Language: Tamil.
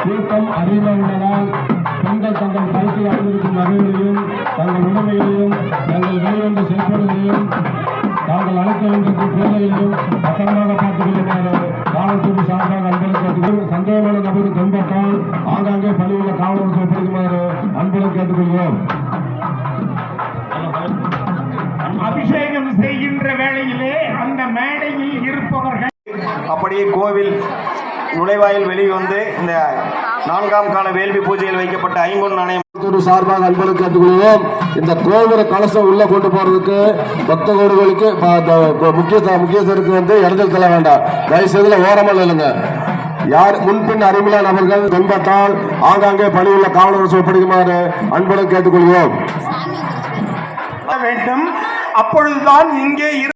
கூட்டம் அதிகமானதால் பெண்கள் தங்கள் கருத்தில் அணிந்திருக்கும் நகைகளையும் தங்கள் உடைமைகளையும் தங்கள் வெளிவந்த செயல்பாடுகளையும் தாங்கள் அழைக்க வேண்டிய குழந்தைகளையும் பத்திரமாக பார்த்துக் கொள்ளுமாறு காவல்துறை சார்பாக அன்புடன் கேட்டுக்கொள்வோம். சந்தேகமான நபர்கள் தென்பட்டால் ஆங்காங்கே பணியுள்ள காவலர் ஒப்படைக்குமாறு அன்புடன் கேட்டுக்கொள்வோம். அபிஷேகம் செய்கின்ற வேளையிலே அந்த மேடையில் இருப்பவர்கள் அப்படியே கோவில் நுழைவாயில் வெளிவந்து இந்த 4ஆம் கால வேள்வி பூஜையில் வைக்கப்பட்ட ஐம்பொன் நாணயம் சார்பாக அன்புடன் கேட்டுக்கொள்வோம். இந்த கோபுர கலசம் உள்ள கொண்டு போறதுக்கு பக்த கோடுகளுக்கு முக்கியஸ்தருக்கு வந்து இடத்தில் தள்ள வேண்டாம். தயவுசெய்து ஓரமல் இல்லைங்க. யார் முன்பின் அறிமுக நபர்கள் தென்பட்டால் ஆங்காங்கே பணியுள்ள காவலர் ஒப்படைக்குமாறு அன்புடன் கேட்டுக்கொள்வோம். வேண்டும். அப்பொழுதுதான் இங்கே